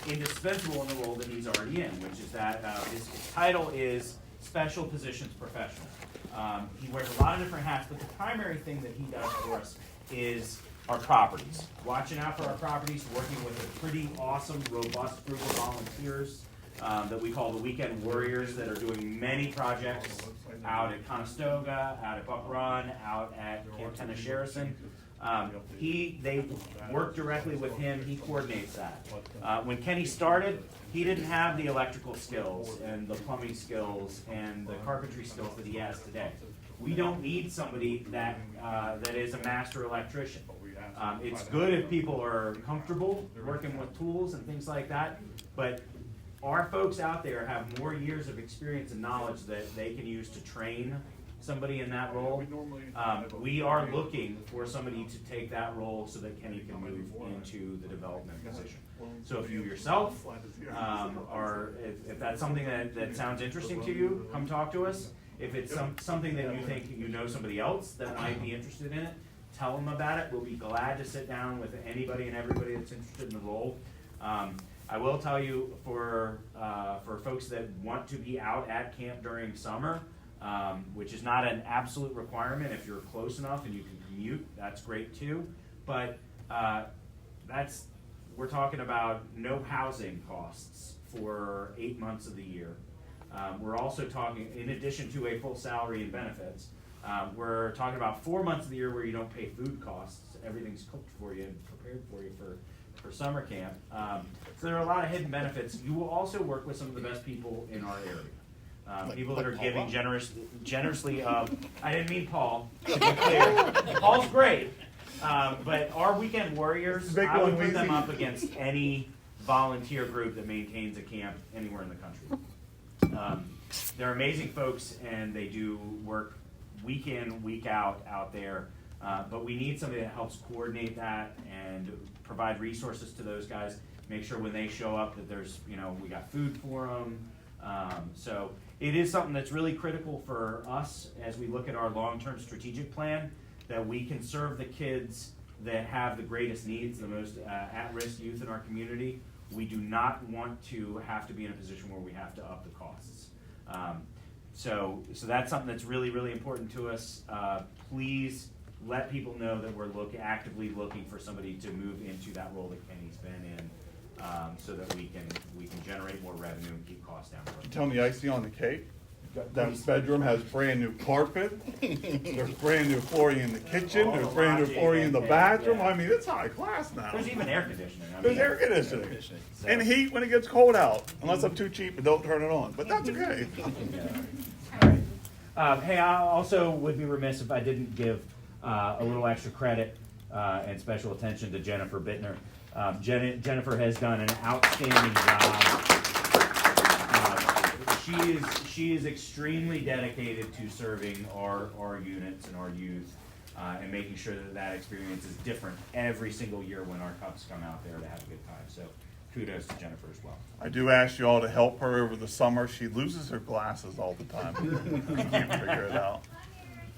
indispensable in the role that he's already in, which is that his title is Special Positions Professional. He wears a lot of different hats, but the primary thing that he does for us is our properties. Watching out for our properties, working with a pretty awesome, robust group of volunteers that we call the Weekend Warriors that are doing many projects out at Conestoga, out at Buck Run, out at Camp Tennis Sherrison. They work directly with him, he coordinates that. When Kenny started, he didn't have the electrical skills and the plumbing skills and the carpentry skills that he has today. We don't need somebody that is a master electrician. It's good if people are comfortable working with tools and things like that, but our folks out there have more years of experience and knowledge that they can use to train somebody in that role. We are looking for somebody to take that role so that Kenny can move into the development position. So if you yourself, or if that's something that sounds interesting to you, come talk to us. If it's something that you think you know somebody else that might be interested in it, tell them about it. We'll be glad to sit down with anybody and everybody that's interested in the role. I will tell you, for folks that want to be out at camp during summer, which is not an absolute requirement. If you're close enough and you can commute, that's great too. But we're talking about no housing costs for 8 months of the year. We're also talking, in addition to a full salary and benefits, we're talking about 4 months of the year where you don't pay food costs. Everything's cooked for you and prepared for you for summer camp. So there are a lot of hidden benefits. You will also work with some of the best people in our area. People that are giving generously. I didn't mean Paul, to be clear. Paul's great, but our Weekend Warriors, I would put them up against any volunteer group that maintains a camp anywhere in the country. They're amazing folks, and they do work week in, week out there. But we need somebody that helps coordinate that and provide resources to those guys. Make sure when they show up that there's, we got food for them. So it is something that's really critical for us as we look at our long-term strategic plan, that we can serve the kids that have the greatest needs, the most at-risk youth in our community. We do not want to have to be in a position where we have to up the costs. So that's something that's really, really important to us. Please let people know that we're actively looking for somebody to move into that role that Kenny's been in, so that we can generate more revenue and keep costs down. Tell me, icing on the cake. That bedroom has brand new carpet. There's brand new flooring in the kitchen. There's brand new flooring in the bathroom. Yeah. I mean, it's high class now. There's even air conditioning. There's air conditioning. And heat when it gets cold out. Unless I'm too cheap and don't turn it on. But that's okay. All right. Hey, I also would be remiss if I didn't give a little extra credit and special attention to Jennifer Bittner. Jennifer has done an outstanding job. She is extremely dedicated to serving our units and our youth, and making sure that experience is different every single year when our Cubs come out there to have a good time. So kudos to Jennifer as well. I do ask you all to help her over the summer. She loses her glasses all the time. You can't figure it out.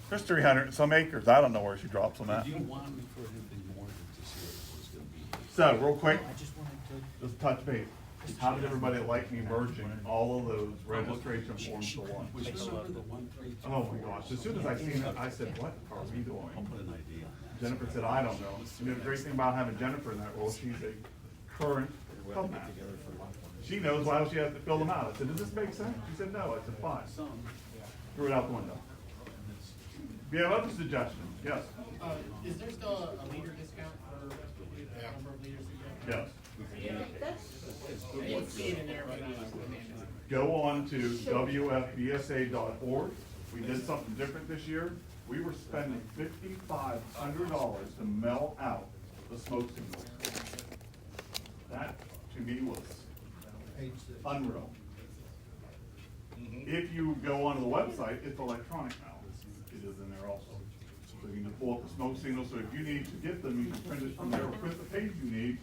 There's 300 some acres. I don't know where she drops them at. Do you want for him to be more than to see what it was going to be? So, real quick, just touch base. How did everybody like me merging all of those registration forms to one? Oh my gosh, as soon as I seen it, I said, what are we doing? Jennifer said, I don't know. You know, the great thing about having Jennifer in that role, she's a current club master. She knows why she has to fill them out. I said, does this make sense? She said, no. I said, fine. Threw it out the window. Do you have other suggestions? Yes. Is there still a leader discount for the number of leaders you get? Yes. I didn't see it in there, but Go on to wfbsa.org. We did something different this year. We were spending $5,500 to mail out the smoke signals. That, to me, was unreal. If you go onto the website, it's electronic now. It is in there also. So you can just pull up the smoke signal. So if you need to get them, you can print it from there or print the page you need.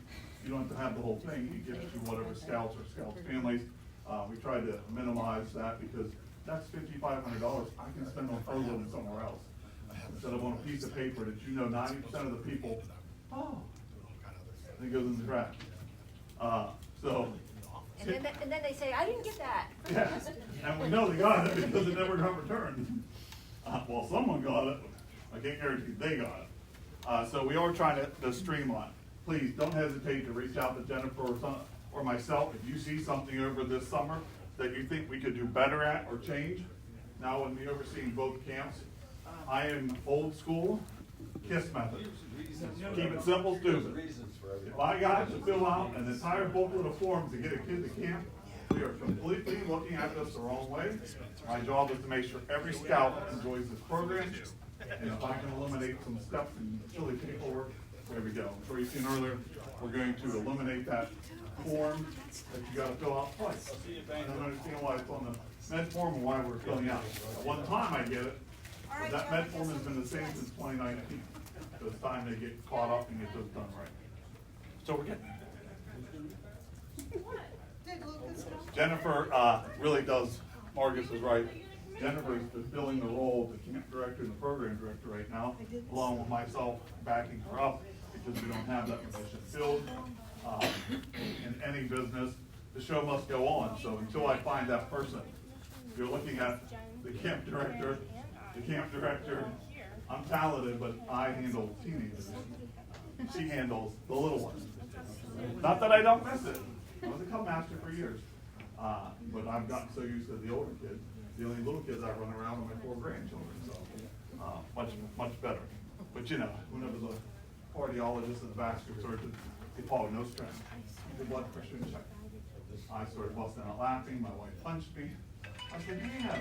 You don't have to have the whole thing. You give it to whatever scouts or scouts families. We tried to minimize that because that's $5,500 I can spend on photos somewhere else. Instead of on a piece of paper that you know 90% of the people, it goes in the trash. And then they say, I didn't get that. Yes, and we know they got it because it never got returned. Well, someone got it. I can't guarantee they got it. So we are trying to streamline. Please don't hesitate to reach out to Jennifer or myself if you see something over this summer that you think we could do better at or change. Now, when we overseeing both camps, I am old school, KISS method. Keep it simple, stupid. If I got to fill out an entire booklet of forms to get a kid to camp, we are completely looking at this the wrong way. My job is to make sure every scout enjoys this program, and if I can eliminate some steps and silly paperwork, there we go. So you've seen earlier, we're going to eliminate that form that you gotta fill out twice. I don't understand why it's on the med form and why we're filling out. At one time I get it, but that med form has been the same since 2019. So it's time they get caught up and get those done right. So we're getting Jennifer really does, Marcus is right. Jennifer is fulfilling the role of the camp director and the program director right now, along with myself backing her up, because we don't have that position filled. In any business, the show must go on. So until I find that person, you're looking at the camp director, I'm talented, but I handle teenagers. She handles the little ones. Not that I don't miss it. I was a Cub master for years. But I've gotten so used to the older kids. The only little kids I run around are my 4 grandchildren. So much better. But you know, whenever the cardiologist and the vascular surgeon, they Paul, no stress. The blood pressure in check. I started busting out laughing. My wife punched me. I said, man, I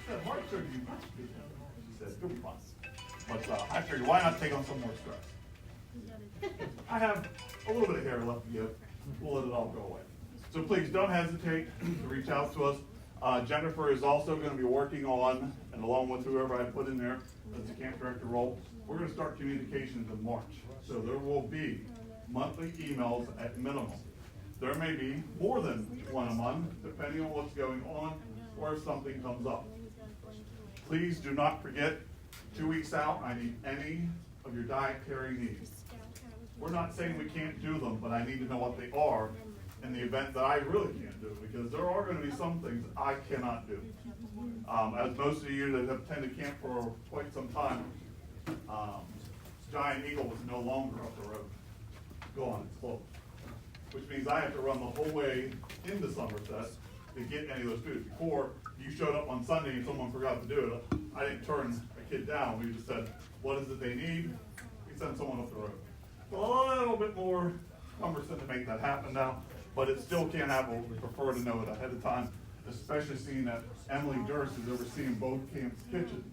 said, heart surgery, you punched me. She said, you'll be fine. But I figured, why not take on some more stress? I have a little bit of hair left to give. We'll let it all go away. So please don't hesitate to reach out to us. Jennifer is also going to be working on, and along with whoever I put in there as the camp director role, we're going to start communications in March. So there will be monthly emails at minimum. There may be more than one a month, depending on what's going on or if something comes up. Please do not forget, 2 weeks out, I need any of your dietary needs. We're not saying we can't do them, but I need to know what they are in the event that I really can't do, because there are going to be some things I cannot do. As most of you that have attended camp for quite some time, Giant Eagle is no longer up the road. Gone, it's closed. Which means I have to run the whole way into Somerset to get any of those foods. Before, you showed up on Sunday and someone forgot to do it, I didn't turn a kid down. We just said, what is it they need? We send someone up the road. A little bit more cumbersome to make that happen now, but it still can't happen. We prefer to know it ahead of time, especially seeing that Emily Durst is overseeing both camps' kitchens.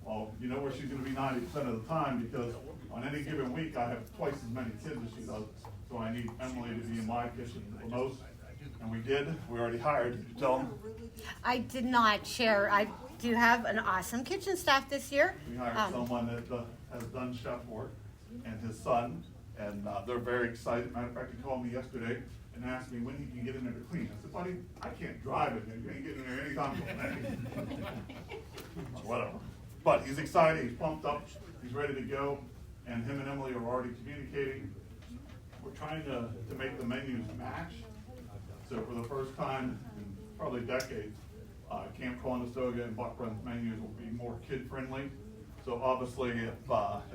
Well, you know where she's going to be 90% of the time, because on any given week I have twice as many kids as she does. So I need Emily to be in my kitchen the most. And we did. We already hired. Did you tell them? I did not share. I do have an awesome kitchen staff this year. We hired someone that has done chef work, and his son, and they're very excited. Matter of fact, he called me yesterday and asked me when he can get in there to clean. I said, buddy, I can't drive in there. You ain't getting in there anytime soon. Whatever. But he's excited. He's pumped up. He's ready to go. And him and Emily are already communicating. We're trying to make the menus match So for the first time in probably decades, Camp Conestoga and Buck Run's menus will be more kid-friendly. So obviously, if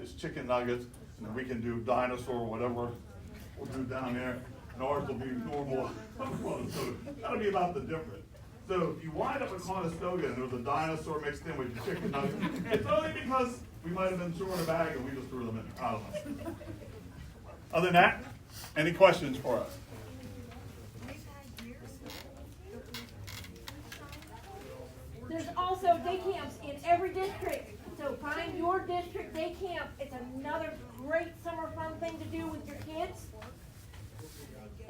it's chicken nuggets, and then we can do dinosaur or whatever we'll do down there, and ours will be normal Conestoga. That'll be about the difference. So if you wind up at Conestoga and there's a dinosaur mixed in with your chicken nuggets, it's only because we might have been short a bag and we just threw them in there. I don't know. Other than that, any questions for us? There's also day camps in every district, so find your district day camp. It's another great summer fun thing to do with your kids.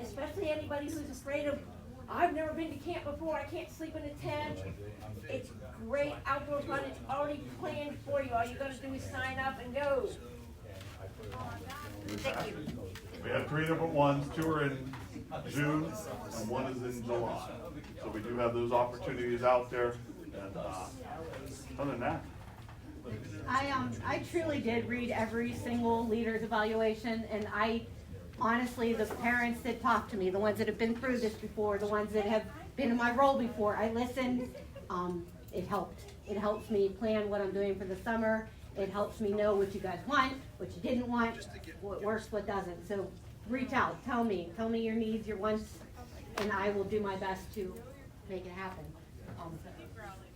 Especially anybody who's afraid of, I've never been to camp before, I can't sleep in a tent. It's great outdoor fun, it's already planned for you. All you gotta do is sign up and go. Thank you. We have 3 different ones. 2 are in June and 1 is in July. So we do have those opportunities out there. And other than that, I truly did read every single leader's evaluation, and I honestly, the parents that talk to me, the ones that have been through this before, the ones that have been in my role before, I listened. It helped. It helps me plan what I'm doing for the summer. It helps me know what you guys want, what you didn't want, what works, what doesn't. So reach out, tell me your needs, your wants, and I will do my best to make it happen.